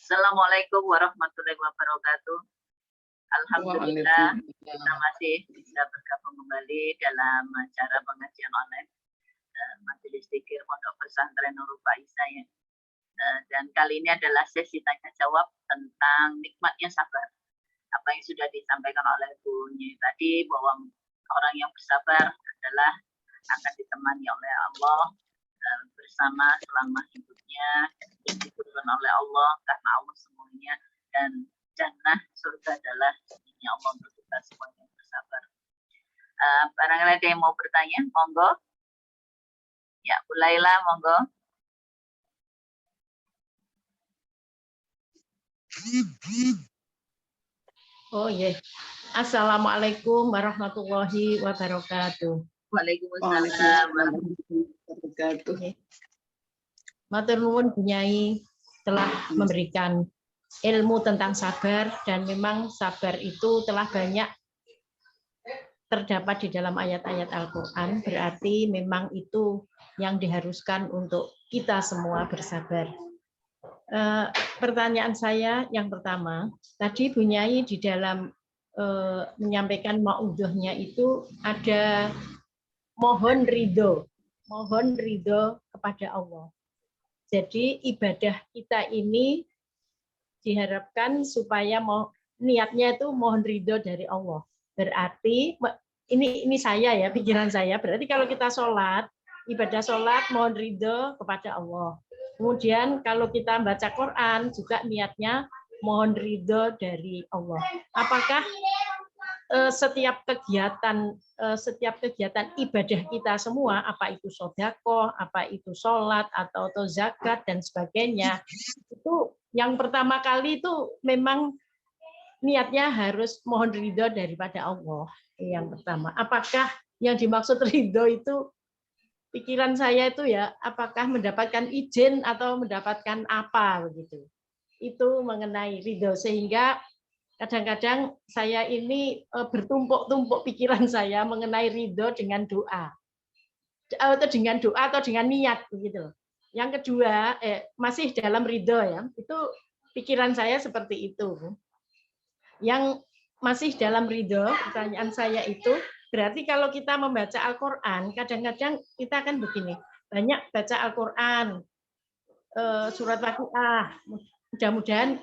Assalamualaikum warahmatullahi wabarakatuh. Alhamdulillah kita Waalaikumsalam. masih bisa bergabung kembali dalam acara pengajian online Majelis Zikir Pondok Pesantren Nurul Faizah ya. Dan kali ini adalah sesi tanya jawab tentang nikmatnya sabar. Apa yang sudah disampaikan oleh Bu Nyi tadi bahwa orang yang bersabar adalah akan ditemani oleh Allah bersama selama hidupnya, diberikan oleh Allah karena Allah semuanya, dan jannah surga adalah miliknya Allah untuk kita semua yang bersabar. Barangkali ada yang mau bertanya, monggo. Ya, Bu Laila, monggo. Oh iya. Assalamualaikum warahmatullahi wabarakatuh. Waalaikumsalam warahmatullahi wabarakatuh. Matur nuwun Bu Nyai telah memberikan ilmu tentang sabar, dan memang sabar itu telah banyak terdapat di dalam ayat-ayat Al-Quran, berarti memang itu yang diharuskan untuk kita semua bersabar. Pertanyaan saya yang pertama, tadi Bu Nyai di dalam menyampaikan mau'udhahnya itu ada mohon ridho kepada Allah. Jadi ibadah kita ini diharapkan supaya niatnya itu mohon ridho dari Allah. Berarti ini saya ya, pikiran saya. Berarti kalau kita sholat, ibadah sholat mohon ridho kepada Allah. Kemudian kalau kita baca Quran juga niatnya mohon ridho dari Allah. Apakah setiap kegiatan ibadah kita semua, apa itu sedekah, apa itu sholat atau zakat dan sebagainya, itu yang pertama kali itu memang niatnya harus mohon ridho daripada Allah. Yang pertama, apakah yang dimaksud ridho itu pikiran saya itu ya, apakah mendapatkan izin atau mendapatkan apa begitu? Itu mengenai ridho, sehingga kadang-kadang saya ini bertumpuk-tumpuk pikiran saya mengenai ridho dengan doa, atau dengan niat begitu. Yang kedua, masih dalam ridho ya, itu pikiran saya seperti itu. Yang masih dalam ridho, pertanyaan saya itu berarti kalau kita membaca Al-Quran, kadang-kadang kita akan begini, banyak baca Al-Quran, surat Waqiah, mudah-mudahan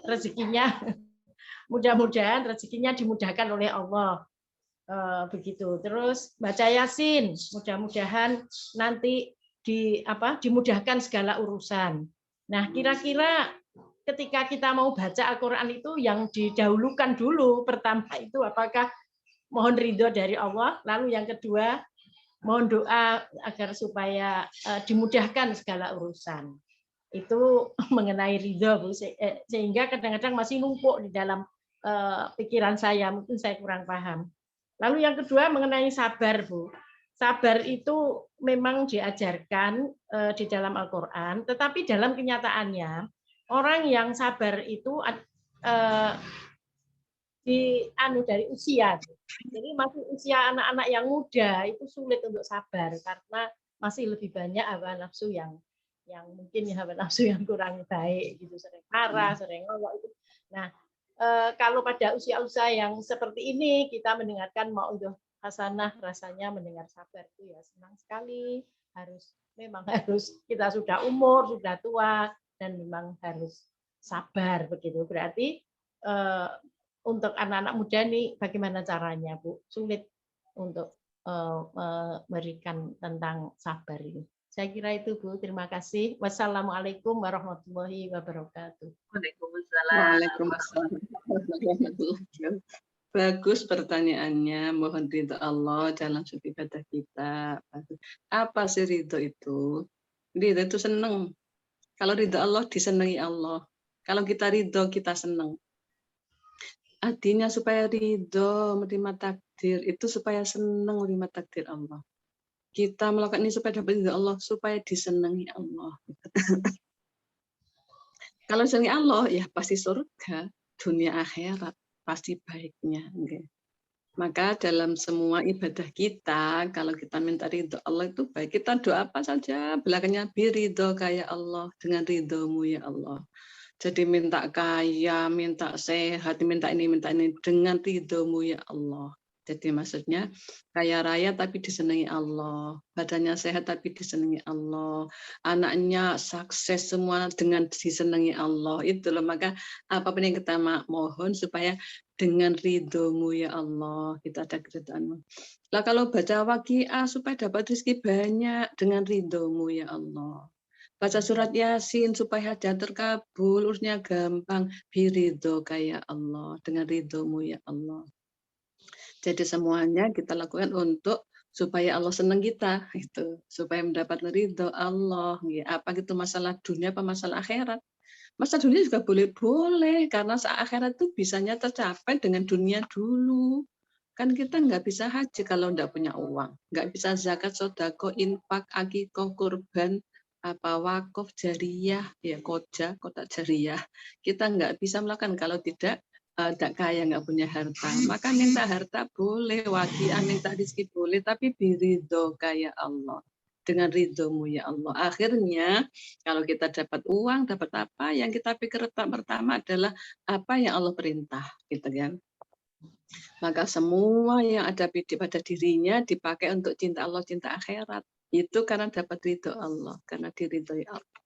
rezekinya dimudahkan oleh Allah, begitu. Terus baca Yasin, mudah-mudahan nanti dimudahkan segala urusan. Nah, kira-kira ketika kita mau baca Al-Quran itu yang didahulukan dulu, pertama itu apakah mohon ridho dari Allah, lalu yang kedua mohon doa agar supaya dimudahkan segala urusan. Itu mengenai ridho, Bu, sehingga kadang-kadang masih numpuk di dalam pikiran saya, mungkin saya kurang paham. Lalu yang kedua mengenai sabar, Bu. Sabar itu memang diajarkan di dalam Al-Quran, tetapi dalam kenyataannya orang yang sabar itu dari usia. Jadi masih usia anak-anak yang muda itu sulit untuk sabar karena masih lebih banyak hawa nafsu yang mungkin hawa nafsu yang kurang baik gitu, sering marah, sering ngolok itu. Nah, kalau pada usia-usia yang seperti ini kita mendengarkan mau'idhah hasanah, rasanya mendengar sabar itu ya senang sekali. Memang harus kita sudah umur, sudah tua, dan memang harus sabar begitu. Berarti untuk anak-anak muda nih bagaimana caranya, Bu? Sulit untuk memberikan tentang sabar ini. Saya kira itu, Bu. Terima kasih. Wassalamualaikum warahmatullahi wabarakatuh. Waalaikumsalam. Bagus pertanyaannya. Mohon ridho Allah dalam setiap ibadah kita. Apa sih ridho itu? Ridho itu senang. Kalau ridho Allah disenangi Allah. Kalau kita ridho kita senang. Artinya supaya ridho menerima takdir itu supaya senang menerima takdir Allah. Kita melakukan ini supaya dapat ridho Allah, supaya disenangi Allah. Kalau disenangi Allah ya pasti surga, dunia akhirat pasti baiknya. Maka dalam semua ibadah kita, kalau kita minta ridho Allah itu baik. Kita doa apa saja, belakangnya biridho kayak Allah, dengan ridhomu ya Allah. Jadi minta kaya, minta sehat, minta ini dengan ridhomu ya Allah. Jadi maksudnya kaya raya tapi disenangi Allah, badannya sehat tapi disenangi Allah, anaknya sukses semua dengan disenangi Allah. Itu loh, maka apapun yang kita mohon supaya dengan ridhomu ya Allah, kita ada keridhaanmu. Lah kalau baca waqiah supaya dapat rezeki banyak dengan ridhomu ya Allah. Baca surat Yasin supaya hajat terkabul, urusnya gampang, biridho kayak Allah, dengan ridhomu ya Allah. Jadi semuanya kita lakukan untuk supaya Allah senang kita, itu supaya mendapat ridho Allah. Apa gitu masalah dunia apa masalah akhirat? Masa dunia juga boleh-boleh karena saat akhirat itu bisanya tercapai dengan dunia dulu. Kan kita nggak bisa haji kalau nggak punya uang, nggak bisa zakat, sodako, infak, akikoh, kurban, apa wakaf, jariyah, ya kotak jariyah. Kita nggak bisa melakukan kalau tidak kaya, nggak punya harta. Maka minta harta boleh, waqiah minta rezeki boleh, tapi biridho kayak Allah. Dengan ridhomu ya Allah. Akhirnya kalau kita dapat uang, dapat apa, yang kita pikir pertama adalah apa yang Allah perintah, gitu kan. Maka semua yang ada pada dirinya dipakai untuk cinta Allah, cinta akhirat. Itu karena dapat ridho Allah, karena diridhoi Allah.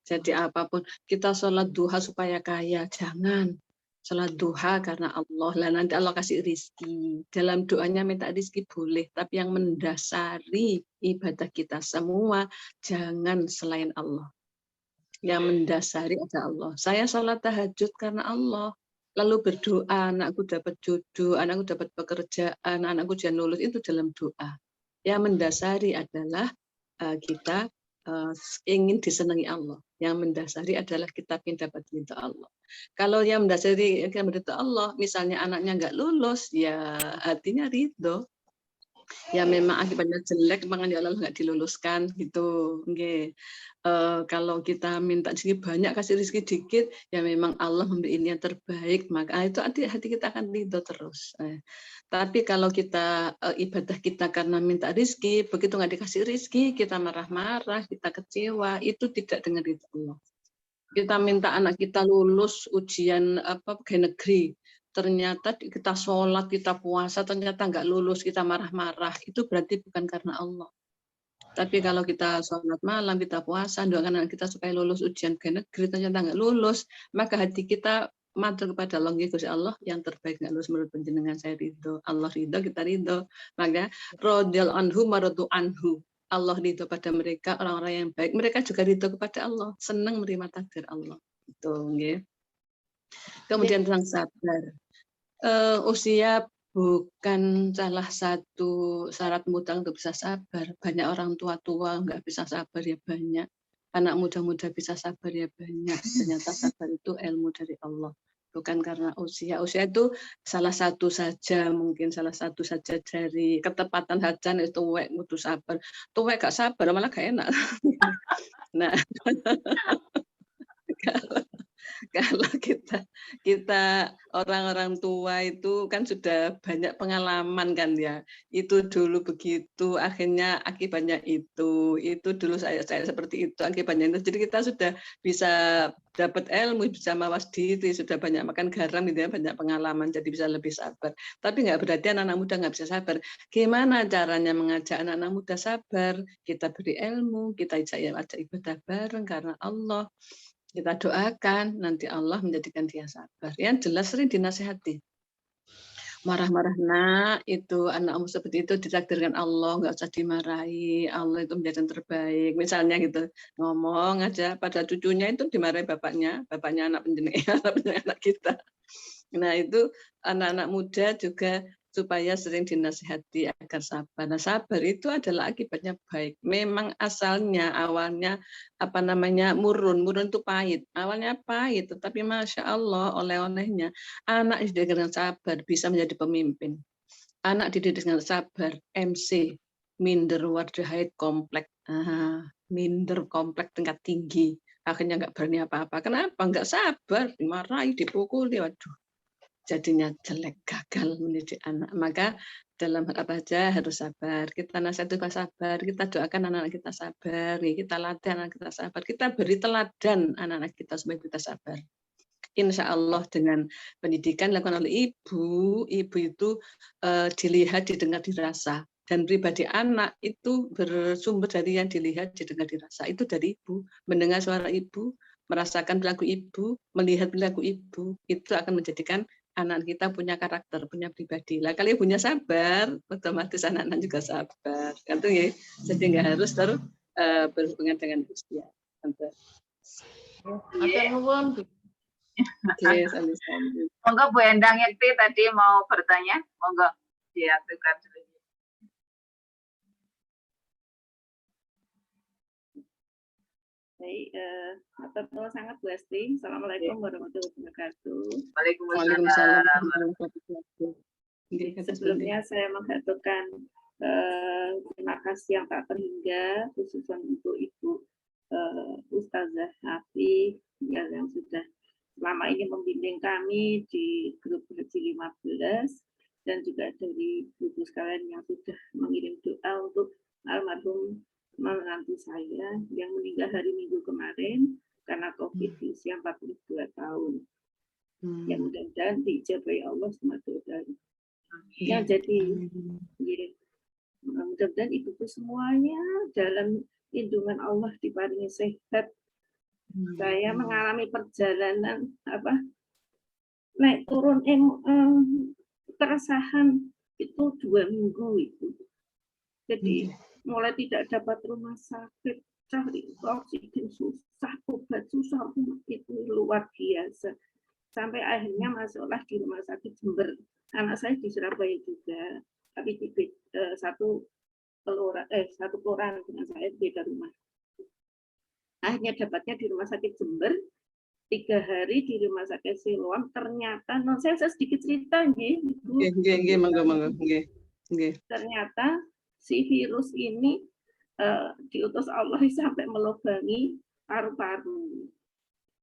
Jadi apapun, kita sholat duha supaya kaya, jangan. Sholat duha karena Allah, lah nanti Allah kasih rizki. Dalam doanya minta rizki boleh, tapi yang mendasari ibadah kita semua, jangan selain Allah. Yang mendasari ada Allah. Saya sholat tahajud karena Allah. Lalu berdoa, anakku dapat jodoh, anakku dapat pekerjaan, anakku jangan lulus, itu dalam doa. Yang mendasari adalah kita ingin disenangi Allah. Yang mendasari adalah kita ingin dapat ridho Allah. Kalau yang mendasari ridho Allah, misalnya anaknya nggak lulus, ya artinya ridho. Ya memang akibatnya jelek, makanya Allah nggak diluluskan gitu. Okay. Kalau kita minta rezeki banyak, kasih rezeki dikit, ya memang Allah memberi ini yang terbaik, maka itu hati kita akan ridho terus. Tapi kalau kita ibadah kita karena minta rezeki, begitu nggak dikasih rezeki, kita marah-marah, kita kecewa, itu tidak dengan ridho Allah. Kita minta anak kita lulus ujian pegawai negeri, ternyata kita sholat, kita puasa, ternyata nggak lulus, kita marah-marah, itu berarti bukan karena Allah. Tapi kalau kita sholat malam, kita puasa, doakan anak kita supaya lulus ujian pegawai negeri, ternyata nggak lulus, maka hati kita matur kepada Allah, Gusti Allah, yang terbaik nggak lulus menurut panjenengan saya ridho, Allah ridho, kita ridho. Maka radhiyallahu anhu maradu anhu. Allah ridho pada mereka, orang-orang yang baik, mereka juga ridho kepada Allah, senang menerima takdir Allah. Itu, okay. Kemudian tentang sabar. Usia bukan salah satu syarat mudah untuk bisa sabar. Banyak orang tua nggak bisa sabar ya banyak. Anak muda-muda bisa sabar ya banyak. Ternyata sabar itu ilmu dari Allah. Bukan karena usia. Usia itu salah satu saja, mungkin salah satu saja dari ketepatan hajan itu tuwek kudu sabar. Tuwek gak sabar malah gak enak. Nah, kalau kita orang-orang tua itu kan sudah banyak pengalaman kan ya, itu dulu begitu, akhirnya akibatnya itu dulu saya seperti itu, akibatnya itu. Jadi kita sudah bisa dapat ilmu, bisa mawas diri, sudah banyak makan garam gitu ya, banyak pengalaman, jadi bisa lebih sabar. Tapi nggak berarti anak-anak muda nggak bisa sabar. Gimana caranya mengajak anak-anak muda sabar? Kita beri ilmu, kita ajak ibadah bareng karena Allah. Kita doakan, nanti Allah menjadikan dia sabar. Yang jelas sering dinasihati. Marah-marah nak, itu anakmu seperti itu ditakdirkan Allah, nggak usah dimarahi, Allah itu menjadi yang terbaik. Misalnya gitu, ngomong aja pada cucunya itu dimarahi bapaknya anak penjenengan, anak kita. Nah itu anak-anak muda juga supaya sering dinasihati agar sabar. Nah, sabar itu adalah akibatnya baik. Memang asalnya awalnya murun itu pahit. Awalnya pahit, tetapi masya Allah oleh-olehnya anak dididik dengan sabar bisa menjadi pemimpin. Anak dididik dengan sabar, MC, minder wardahait komplek, minder komplek tingkat tinggi. Akhirnya nggak berani apa-apa. Kenapa? Nggak sabar, dimarahi, dipukuli, waduh. Jadinya jelek, gagal mendidik anak. Maka dalam hal apa aja harus sabar. Kita nasihat juga sabar, kita doakan anak-anak kita sabar, kita latih anak kita sabar, kita beri teladan anak-anak kita supaya kita sabar. Insya Allah dengan pendidikan dilakukan oleh ibu itu dilihat, didengar, dirasa. Dan pribadi anak itu bersumber dari yang dilihat, didengar, dirasa. Itu dari ibu, mendengar suara ibu, merasakan perilaku ibu, melihat perilaku ibu, itu akan menjadikan anak kita punya karakter, punya pribadi. Lah kalau ibunya sabar, otomatis anak-anak juga sabar. Kan tuh ya, jadi nggak harus terus berhubungan dengan usia. Atur nuwun. Oke, sami-sami. Monggo Bu Endang Yekti tadi mau bertanya, monggo diaktifkan dulu. Baik, atur nuwun sangat Bu Esti. Assalamualaikum warahmatullahi wabarakatuh. Waalaikumsalam. Waalaikumsalam. Sebelumnya saya mengaturkan terima kasih yang tak terhingga khususnya untuk Ibu Ustazah Hafi yang sudah selama ini membimbing kami di grup Haji 15 dan juga dari ibu sekalian yang sudah mengirim doa untuk almarhum menantu saya yang meninggal hari Minggu kemarin karena COVID di usia 42 tahun. Yang mudah-mudahan diijabahi Allah SWT. Yang jadi mudah-mudahan ibuku semuanya dalam lindungan Allah diparingi sehat. Saya mengalami perjalanan naik turun keresahan itu 2 minggu itu. Jadi mulai tidak dapat rumah sakit, cari oksigen susah, obat susah, itu luar biasa. Sampai akhirnya masuklah di rumah sakit Jember. Anak saya di Surabaya juga, tapi di satu kelurahan dengan saya beda rumah. Akhirnya dapatnya di rumah sakit Jember, 3 hari di rumah sakit Siloam. Ternyata, saya sedikit cerita, ternyata si virus ini diutus Allah sampai melubangi paru-paru.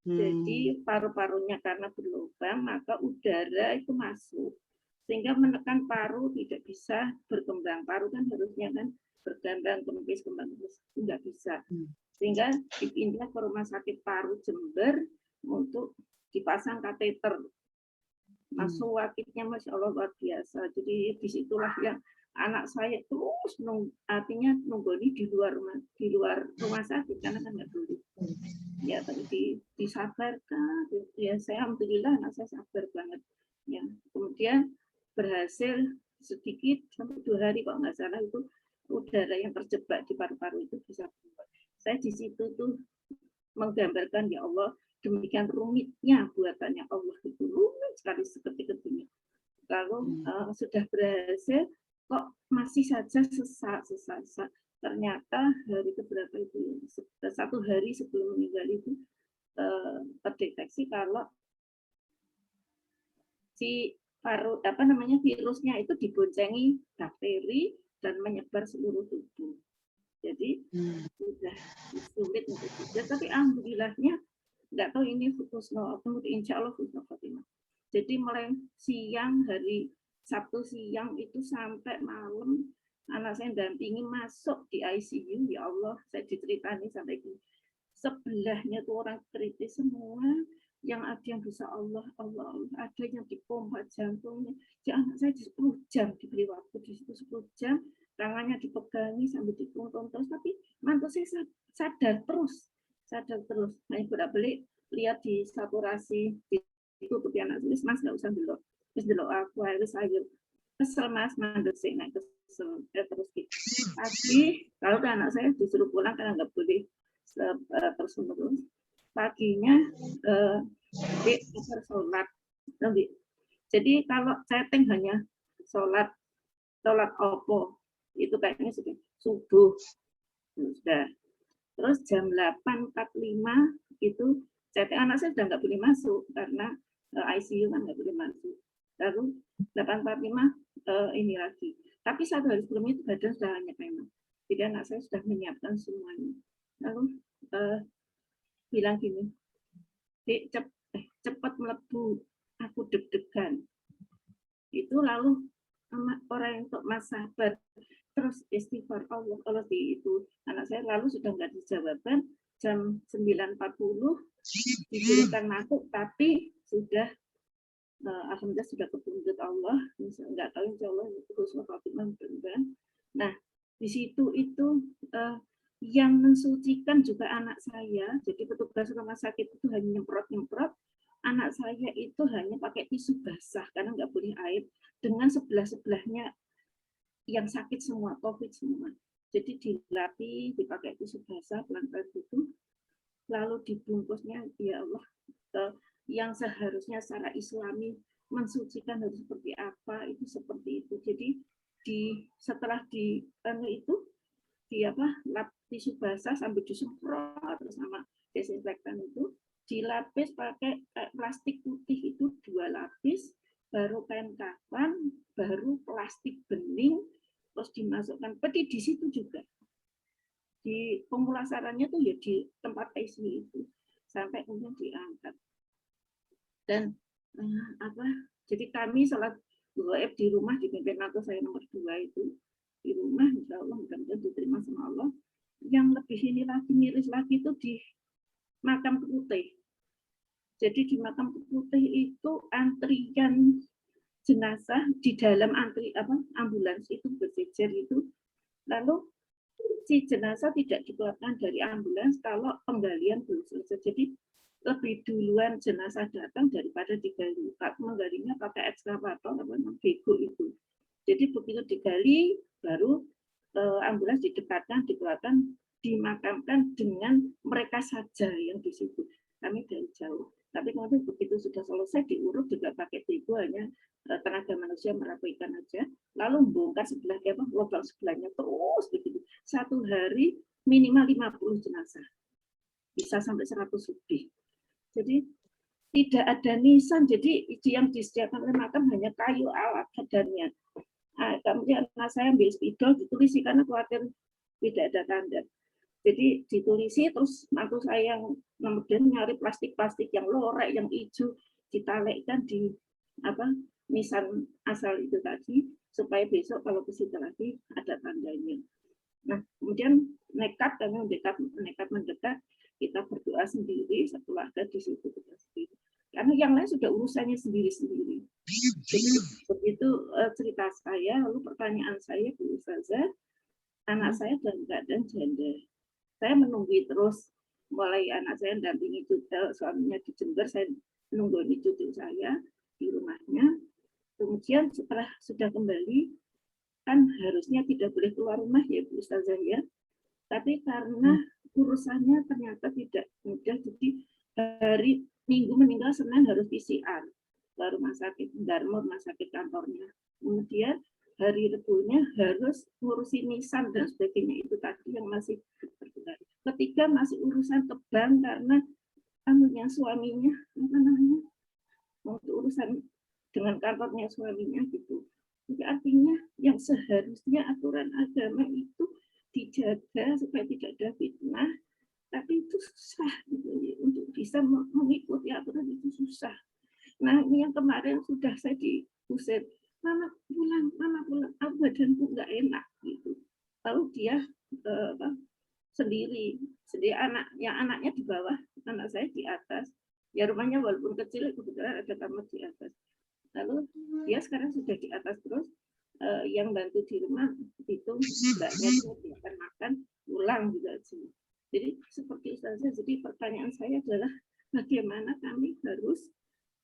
Jadi paru-parunya karena berlubang, maka udara itu masuk sehingga menekan paru tidak bisa berkembang. Paru kan harusnya kan berkembang, kempis, nggak bisa. Sehingga dipindah ke rumah sakit paru Jember untuk dipasang kateter. Masuk wakitnya Masya Allah luar biasa. Jadi disitulah yang anak saya terus artinya nunggu di luar rumah sakit karena kan nggak boleh. Ya tapi disabarkan. Ya saya alhamdulillah anak saya sabar banget. Ya kemudian berhasil sedikit sampai 2 hari kok nggak salah itu udara yang terjebak di paru-paru itu bisa keluar. Saya di situ tuh menggambarkan ya Allah demikian rumitnya buatannya Allah itu rumit sekali seperti ketunya. Kalau sudah berhasil kok masih saja sesak. Ternyata hari keberapa itu 1 hari sebelum meninggal itu terdeteksi kalau si virusnya itu diboncengi bakteri dan menyebar seluruh tubuh. Jadi sudah sulit untuk tidur, tapi alhamdulillahnya nggak tahu ini husnul, insya Allah husnul khotimah. Jadi mulai siang hari Sabtu siang itu sampai malam anak saya dampingi masuk di ICU. Ya Allah, saya diceritani sampai ini. Sebelahnya tuh orang kritis semua, yang ada yang bisa Allah, ada yang dipompa jantungnya. Jadi anak saya 10 jam diberi waktu di situ 10 jam. Tangannya dipegangi sambil dituntun terus, tapi mantu saya sadar terus. Nah, bolak-balik lihat di saturasi ditutupi anak tulis, Mas nggak usah belok. Terus belok aku harus ayo kesel Mas, mandek sih, naik kesel terus gitu. Tapi kalau anak saya disuruh pulang karena nggak boleh terus-menerus. Paginya sholat. Jadi kalau setting hanya sholat opo itu kayaknya subuh sudah. Terus jam 8.45 itu anak saya sudah nggak boleh masuk karena ICU kan nggak boleh masuk. Lalu 8.45 ini lagi. Tapi 1 hari sebelumnya itu badan sudah hanya memang. Jadi anak saya sudah menyiapkan semuanya. Lalu bilang gini, cepat melebu, aku deg-degan. Itu lalu orang yang untuk mas sabar, terus istighfar Allah itu anak saya lalu sudah nggak dijawaban jam 9.40 disuruhkan masuk, tapi sudah alhamdulillah sudah kepunjut Allah, nggak tahu insya Allah itu husnul khotimah mudah-mudahan. Nah di situ itu yang mensucikan juga anak saya, jadi petugas rumah sakit itu hanya nyemprot, anak saya itu hanya pakai tisu basah karena nggak boleh air, dengan sebelahnya yang sakit semua, COVID semua. Jadi dilatih, dipakai tisu basah pelan-pelan itu, lalu dibungkusnya, ya Allah, yang seharusnya secara Islami mensucikan harus seperti apa, itu seperti itu. Jadi setelah itu lap tisu basah sambil disemprot sama desinfektan itu, dilapis pakai plastik putih itu 2 lapis, baru kain kafan, baru plastik bening, terus dimasukkan peti di situ juga. Di pemulasarannya tuh ya di tempat ICU itu sampai kemudian diangkat. Dan jadi kami salat gaib di rumah dipimpin atau saya nomor 2 itu di rumah, insya Allah mudah-mudahan diterima sama Allah. Yang lebih ini lagi miris lagi itu di makam Keputih. Jadi di makam Keputih itu antrian jenazah di dalam ambulans itu berjejer itu, lalu si jenazah tidak dikeluarkan dari ambulans kalau penggalian belum selesai. Jadi lebih duluan jenazah datang daripada digali. Menggalinya pakai ekskavator bego itu. Jadi begitu digali baru ambulans didekatkan, dikeluarkan, dimakamkan dengan mereka saja yang di situ. Kami dari jauh. Tapi kemudian begitu sudah selesai diurut juga pakai bego, hanya tenaga manusia merapikan aja, lalu bongkar sebelah lubang sebelahnya terus begitu. 1 hari minimal 50 jenazah, bisa sampai 100 lebih. Jadi tidak ada nisan, jadi yang disediakan oleh makam hanya kayu alat kadarnya. Kemudian anak saya ambil spidol ditulisi karena khawatir tidak ada tanda. Jadi ditulisi, terus mantu saya yang kemudian nyari plastik-plastik yang lorek, yang hijau, ditalekkan di nisan asal itu tadi, supaya besok kalau ke situ lagi ada tandanya. Nah, kemudian nekat mendekat, kita berdoa sendiri, sekeluarga di situ kita sendiri. Karena yang lain sudah urusannya sendiri-sendiri. Jadi begitu cerita saya, lalu pertanyaan saya Bu Ustazah, anak saya dalam keadaan janda. Saya menunggu terus, mulai anak saya dampingi juga, suaminya di Jember, saya menunggu cucu saya di rumahnya. Kemudian setelah sudah kembali, kan harusnya tidak boleh keluar rumah ya Bu Ustazah ya. Tapi karena urusannya ternyata tidak mudah, jadi hari Minggu meninggal, Senin harus PCR ke rumah sakit Darmo, rumah sakit kantornya. Kemudian hari Rebunya harus ngurusin nisan dan sebagainya, itu tadi yang masih bergerak. Ketiga masih urusan ke bank karena suaminya untuk urusan dengan kantornya suaminya gitu. Jadi artinya yang seharusnya aturan agama itu dijaga supaya tidak ada fitnah, tapi itu susah gitu, untuk bisa mengikuti aturan itu susah. Nah ini yang kemarin sudah saya diusir, mama pulang, badanku nggak enak gitu. Lalu dia sendiri anaknya di bawah, anak saya di atas. Ya rumahnya walaupun kecil kebetulan ada kamar di atas. Lalu dia sekarang sudah di atas terus, yang bantu di rumah itu mbaknya dia akan makan pulang juga sih. Jadi seperti Ustazah, jadi pertanyaan saya adalah bagaimana kami harus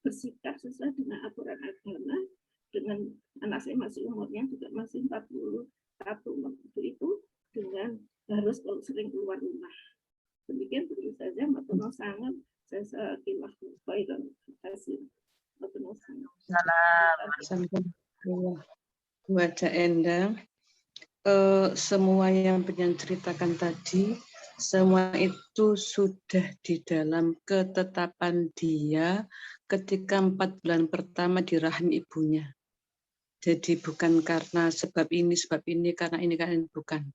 bersikap sesuai dengan aturan agama, dengan anak saya masih umurnya juga masih 41 waktu itu, dengan harus sering keluar rumah. Demikian Bu Ustazah, matur sangat saya kilah baik dan kasih. Wajah Endang, semua yang pengen ceritakan tadi, semua itu sudah di dalam ketetapan dia ketika 4 bulan pertama di rahim ibunya. Jadi bukan karena sebab ini, karena ini, bukan.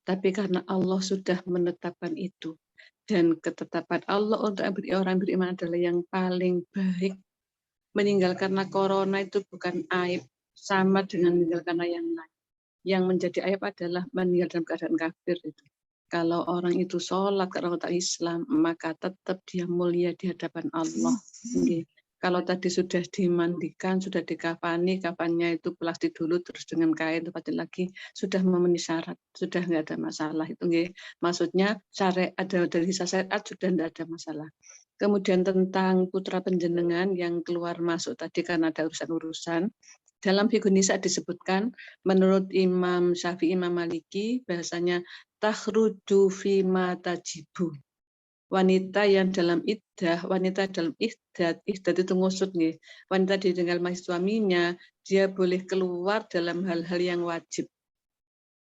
Tapi karena Allah sudah menetapkan itu. Dan ketetapan Allah untuk orang beriman adalah yang paling baik. Meninggal karena corona itu bukan aib, sama dengan meninggal karena yang lain. Yang menjadi aib adalah meninggal dalam keadaan kafir itu. Kalau orang itu sholat karena orang Islam, maka tetap dia mulia di hadapan Allah. Kalau tadi sudah dimandikan, sudah dikafani, kafannya itu plastik dulu, terus dengan kain, lagi sudah memenuhi syarat, sudah nggak ada masalah itu. Maksudnya syariat ada dari syariat sudah nggak ada masalah. Kemudian tentang putra penjenengan yang keluar masuk tadi karena ada urusan-urusan. Dalam Fiqh Nisa disebutkan, menurut Imam Syafi'i, Imam Maliki, bahasanya takhruju fima tajibu. Wanita yang dalam iddah, wanita dalam iddat itu ngusut nih. Wanita ditinggal mati suaminya, dia boleh keluar dalam hal-hal yang wajib.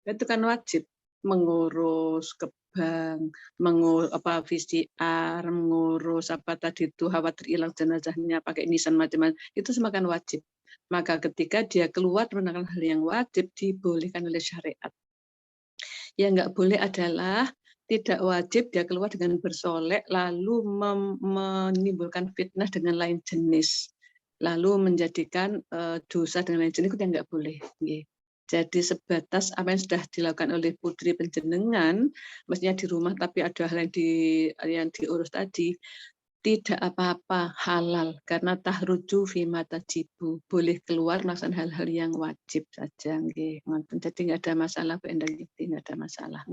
Itu kan wajib, mengurus ke bank, mengurus VCR, mengurus apa tadi itu khawatir hilang jenazahnya, pakai nisan macam-macam, itu semua kan wajib. Maka ketika dia keluar melakukan hal yang wajib dibolehkan oleh syariat. Yang nggak boleh adalah tidak wajib dia keluar dengan bersolek lalu menimbulkan fitnah dengan lain jenis, lalu menjadikan dosa dengan lain jenis, itu yang nggak boleh. Jadi sebatas apa yang sudah dilakukan oleh putri penjenengan, mestinya di rumah tapi ada hal yang diurus tadi, tidak apa-apa, halal, karena tahruju fima tajibu, boleh keluar melaksanakan hal-hal yang wajib saja. Jadi nggak ada masalah, Bu Endang, nggak ada masalah.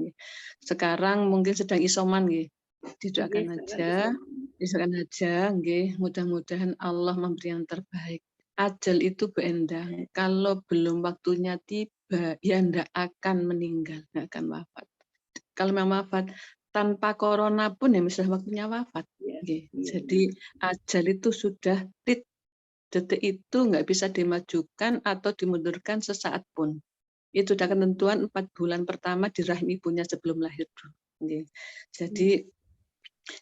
Sekarang mungkin sedang isoman, didoakan aja, mudah-mudahan Allah memberi yang terbaik. Ajal itu, Bu Endang, kalau belum waktunya tiba, ya nggak akan meninggal, nggak akan wafat. Kalau memang wafat, tanpa corona pun ya misalnya waktunya wafat. Jadi ajal itu sudah detik itu nggak bisa dimajukan atau dimundurkan sesaat pun. Itu sudah ketentuan 4 bulan pertama di rahim ibunya sebelum lahir. Jadi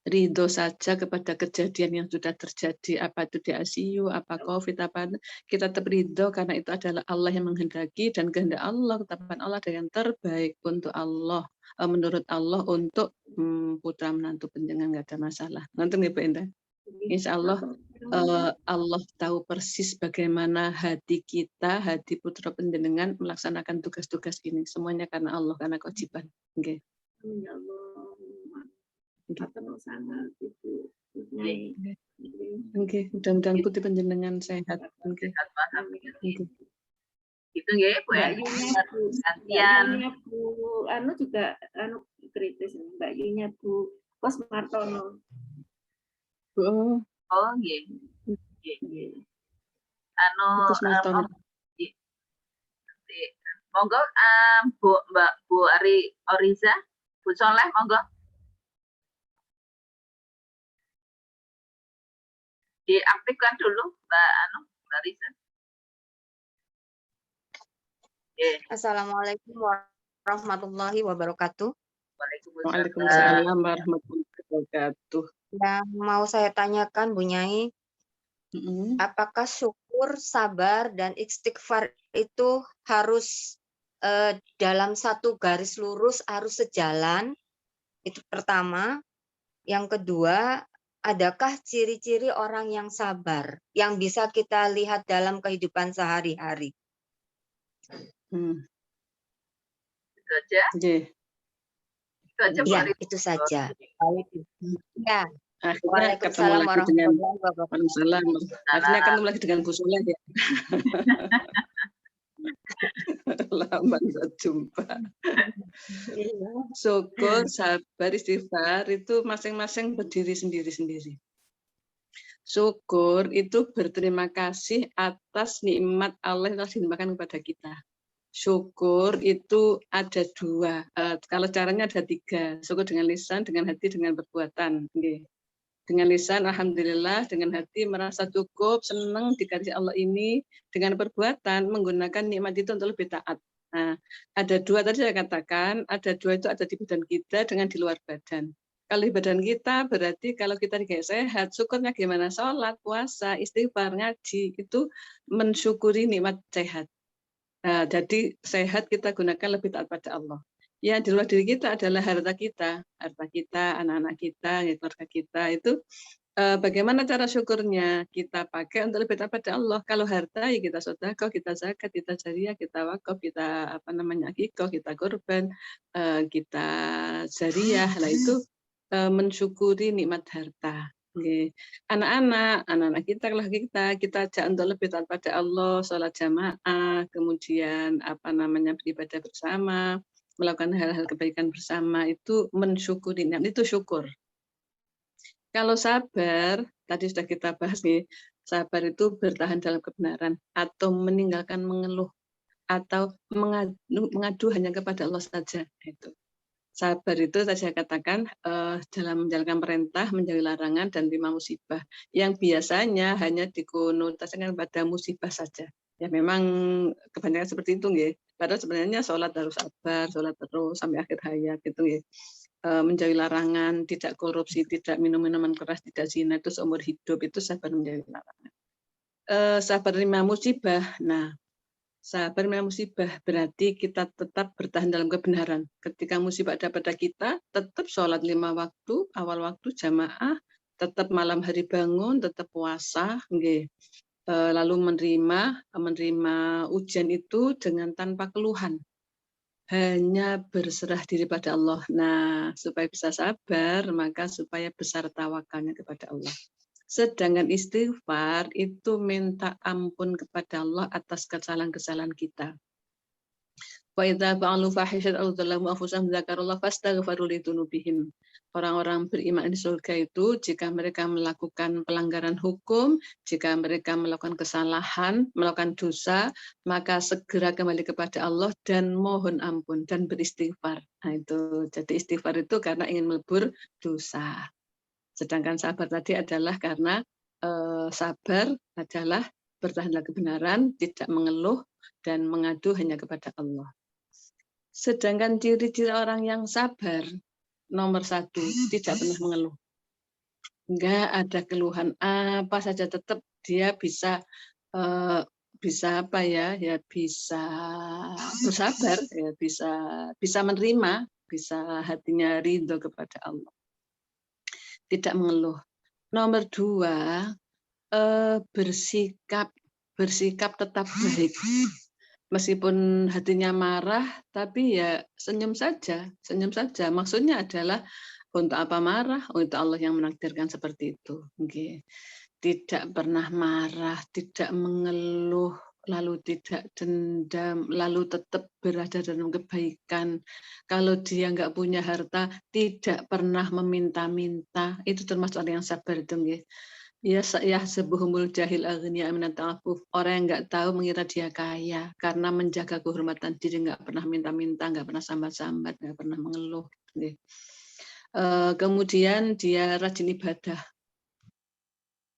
ridho saja kepada kejadian yang sudah terjadi, apa itu di ICU, apa COVID, apa kita tetap ridho karena itu adalah Allah yang menghendaki, dan kehendak Allah, ketetapan Allah ada yang terbaik untuk Allah, menurut Allah untuk putra menantu penjenengan, nggak ada masalah. Nanti nih Bu Endah, Insya Allah Allah tahu persis bagaimana hati kita, hati putra penjenengan melaksanakan tugas-tugas ini. Semuanya karena Allah, karena kewajiban. Ya Allah. Sangat itu. Mudah-mudahan putri penjenengan sehat. Itu ya, Bu ya. Gantian. Bu anu juga anu kritis, Mbak Yunya Bu Kosmartono. Oh, nggih. Anu monggo Mbak Bu Oriza, Bu Soleh, monggo. Diaktifkan dulu Mbak Riza. Assalamualaikum warahmatullahi wabarakatuh. Waalaikumsalam warahmatullahi wabarakatuh. Yang mau saya tanyakan, Bu Nyai, apakah syukur, sabar, dan istighfar itu harus dalam satu garis lurus, harus sejalan? Itu pertama. Yang kedua, adakah ciri-ciri orang yang sabar yang bisa kita lihat dalam kehidupan sehari-hari? Itu aja? Ya, itu saja. Ya. Waalaikumsalam warahmatullahi wabarakatuh. Akhirnya ketemu lagi dengan Bu Soleh ya. Lama nggak jumpa. Syukur, sabar, istighfar itu masing-masing berdiri sendiri-sendiri. Syukur itu berterima kasih atas nikmat Allah yang telah dilimpahkan kepada kita. Syukur itu ada 2. Kalau caranya ada 3. Syukur dengan lisan, dengan hati, dengan perbuatan. Dengan lisan, alhamdulillah, dengan hati merasa cukup, senang dikasih Allah ini, dengan perbuatan menggunakan nikmat itu untuk lebih taat. Nah, ada 2 tadi saya katakan, ada 2 itu ada di badan kita dengan di luar badan. Kalau di badan kita berarti kalau kita kayak sehat, syukurnya gimana? Sholat, puasa, istighfar, ngaji, itu mensyukuri nikmat sehat. Nah, jadi sehat kita gunakan lebih taat pada Allah. Yang di luar diri kita adalah harta kita, anak-anak kita, keluarga kita itu Bagaimana cara syukurnya? Kita pakai untuk lebih taat pada Allah. Kalau harta ya kita sedekah, kita zakat, kita jariyah, kita wakaf, kita akikah, kita kurban, kita jariyah. Lah itu mensyukuri nikmat harta. Okay. Anak-anak kita ajak untuk lebih taat pada Allah, sholat jamaah, kemudian beribadah bersama, melakukan hal-hal kebaikan bersama, itu mensyukuri nikmat, itu syukur. Kalau sabar, tadi sudah kita bahas nih, sabar itu bertahan dalam kebenaran atau meninggalkan mengeluh atau mengadu hanya kepada Allah saja. Itu. Sabar itu tadi saya katakan dalam menjalankan perintah, menjauhi larangan dan terima musibah. Yang biasanya hanya dikonotasikan pada musibah saja. Ya memang kebanyakan seperti itu nggih. Padahal sebenarnya sholat harus sabar, sholat terus sampai akhir hayat gitu nggih. Menjauhi larangan, tidak korupsi, tidak minum minuman keras, tidak zina, itu seumur hidup, itu sabar menjauhi larangan. Sabar menerima musibah. Nah, sabar menerima musibah berarti kita tetap bertahan dalam kebenaran. Ketika musibah ada pada kita, tetap sholat 5 waktu, awal waktu jamaah, tetap malam hari bangun, tetap puasa, nggih. Lalu menerima ujian itu dengan tanpa keluhan. Hanya berserah diri pada Allah. Nah, supaya bisa sabar, maka supaya besar tawakalnya kepada Allah. Sedangkan istighfar itu minta ampun kepada Allah atas kesalahan-kesalahan kita. Wa idza fa'alu fahishatan aw dzalamu anfusahum dzakarullah fastaghfiru lidzunubihim. Orang-orang beriman di surga itu jika mereka melakukan pelanggaran hukum, jika mereka melakukan kesalahan, melakukan dosa, maka segera kembali kepada Allah dan mohon ampun dan beristighfar. Nah itu, jadi istighfar itu karena ingin melebur dosa. Sedangkan sabar tadi adalah karena sabar adalah bertahan dalam kebenaran, tidak mengeluh dan mengadu hanya kepada Allah. Sedangkan ciri-ciri orang yang sabar, nomor 1, tidak pernah mengeluh. Enggak ada keluhan apa saja, tetap dia bisa bisa bersabar, ya bisa menerima, bisa hatinya ridho kepada Allah. Tidak mengeluh. Nomor 2, bersikap tetap baik. Meskipun hatinya marah, tapi ya senyum saja. Maksudnya adalah untuk apa marah? Untuk Allah yang menakdirkan seperti itu. Okay. Tidak pernah marah, tidak mengeluh, lalu tidak dendam, lalu tetap berada dalam kebaikan. Kalau dia nggak punya harta, tidak pernah meminta-minta. Itu termasuk orang yang sabar itu. Okay. Ya sebuhumul jahil aghniya minat ta'affuf. Orang yang nggak tahu mengira dia kaya karena menjaga kehormatan diri, nggak pernah minta-minta, nggak pernah sambat-sambat, nggak pernah mengeluh. Kemudian dia rajin ibadah.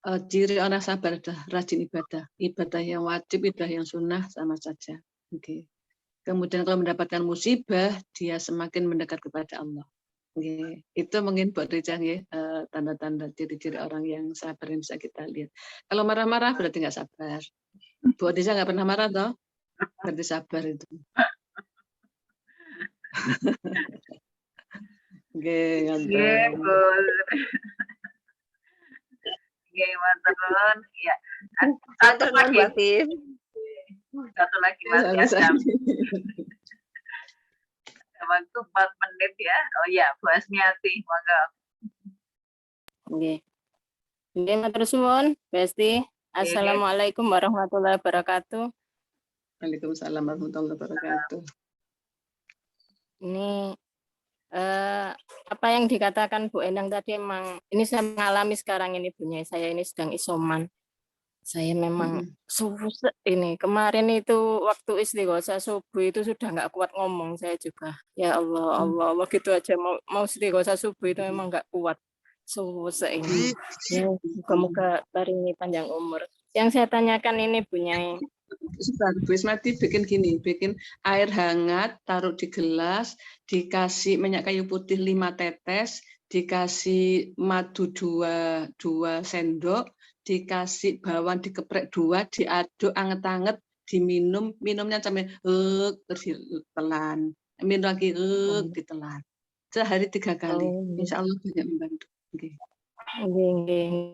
Ciri orang sabar adalah rajin ibadah. Ibadah yang wajib, ibadah yang sunnah sama saja. Okay. Kemudian kalau mendapatkan musibah, dia semakin mendekat kepada Allah. Okay. Itu mungkin buat Rija tanda-tanda ciri-ciri orang yang sabar yang bisa kita lihat. Kalau marah-marah berarti nggak sabar. Bu Rija nggak pernah marah toh? Berarti sabar itu. Oke, ya. Satu lagi Mas Adam. Waktu 4 menit ya. Oh ya, Bu Asmiati, monggo. Nggih. Nggih, matur suwun, Besti. Assalamualaikum warahmatullahi wabarakatuh. Waalaikumsalam warahmatullahi wabarakatuh. Ini apa yang dikatakan Bu Endang tadi emang ini saya mengalami sekarang ini, Bu Nyai. Saya ini sedang isoman. Saya memang ini kemarin itu waktu istighosa subuh itu sudah nggak kuat ngomong saya juga. Ya Allah, Allah gitu aja mau istighosa subuh itu memang nggak kuat. Ini. Ya, semoga paringi panjang umur. Yang saya tanyakan ini Bu Nyai. Bu Ismati bikin gini, bikin air hangat, taruh di gelas, dikasih minyak kayu putih 5 tetes, dikasih madu 2 sendok, dikasih bawang dikeprek 2, diaduk anget-anget, diminum, minumnya sampai terus ditelan, minum lagi ditelan. Sehari 3 kali, insya Allah banyak membantu. Okay.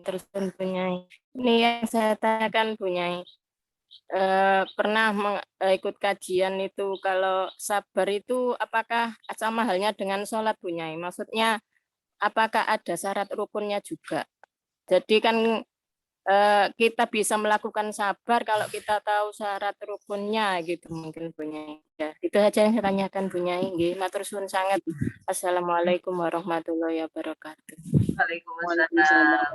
Terus tentunya ini yang saya tanyakan Bu Nyai. Pernah ikut kajian itu kalau sabar itu apakah sama halnya dengan sholat Bu Nyai? Maksudnya apakah ada syarat rukunnya juga? Jadi kan kita bisa melakukan sabar kalau kita tahu syarat rukunnya gitu mungkin Bu Nyai. Ya, itu saja yang saya tanyakan Bu Nyai. Nggih, matur suwun sangat. Assalamualaikum warahmatullahi wabarakatuh. Waalaikumsalam.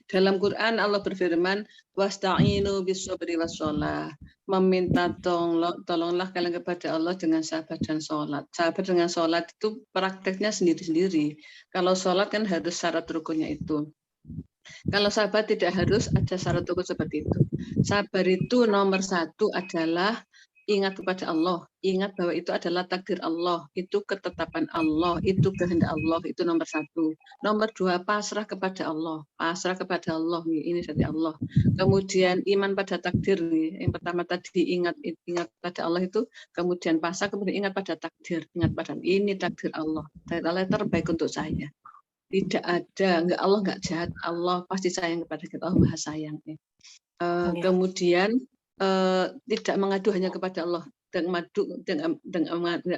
Dalam Quran Allah berfirman, wasta'inu bis-sabri was-shalah. Meminta tolonglah kalian kepada Allah dengan sabar dan sholat. Sabar dengan sholat itu prakteknya sendiri-sendiri. Kalau sholat kan harus syarat rukunnya itu. Kalau sabar tidak harus ada syarat rukun seperti itu. Sabar itu nomor 1 adalah ingat kepada Allah, ingat bahwa itu adalah takdir Allah, itu ketetapan Allah, itu kehendak Allah, itu nomor 1. Nomor 2, pasrah kepada Allah, pasrah kepada Allah, ini dari Allah. Kemudian iman pada takdir, yang pertama tadi ingat pada Allah itu, kemudian pasrah, kemudian ingat pada takdir, ingat pada ini takdir Allah, Allah terbaik untuk saya. Tidak ada, Allah nggak jahat, Allah pasti sayang kepada kita, Allah maha sayang. Kemudian tidak mengadu hanya kepada Allah dan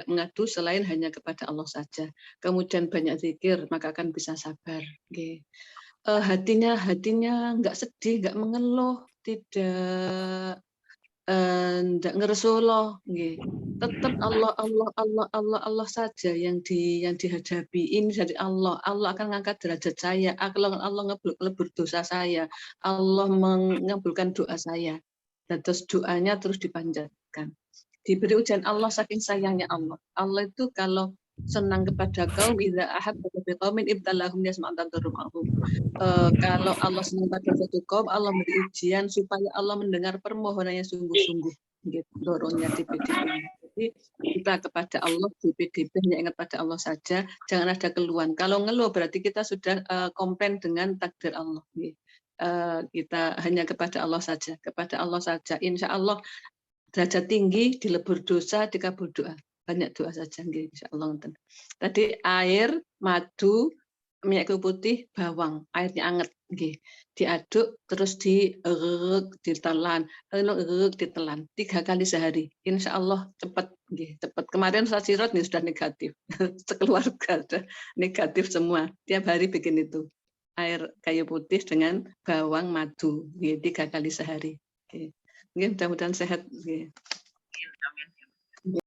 mengadu selain hanya kepada Allah saja. Kemudian banyak zikir maka akan bisa sabar. Hatinya nggak sedih, nggak mengeluh, tidak ngeresuloh, tetap Allah saja yang dihadapi. Ini dari Allah akan mengangkat derajat saya, Allah ngelebur dosa saya, Allah mengabulkan doa saya. Dan terus doanya terus dipanjatkan. Diberi ujian Allah saking sayangnya Allah. Allah itu kalau senang kepada kaum, idza ahabba bi qaumin ibtalahum yasma'an tadarruhum. Kalau Allah senang pada suatu kaum, Allah beri ujian supaya Allah mendengar permohonannya sungguh-sungguh. Gitu, dorongnya DPDP. Jadi kita kepada Allah, DPDP hanya ingat pada Allah saja, jangan ada keluhan. Kalau ngeluh berarti kita sudah komplain dengan takdir Allah. Kita hanya kepada Allah saja, insya Allah derajat tinggi, dilebur dosa, dikabul doa, banyak doa saja, insya Allah. Tadi air, madu, minyak kayu putih, bawang, airnya anget, diaduk, terus ditelan, 3 kali sehari, insya Allah cepat. Kemarin saya sirot nih sudah negatif, sekeluarga sudah negatif semua, tiap hari bikin itu. Air kayu putih dengan bawang madu, 3 kali sehari. Mudah-mudahan sehat.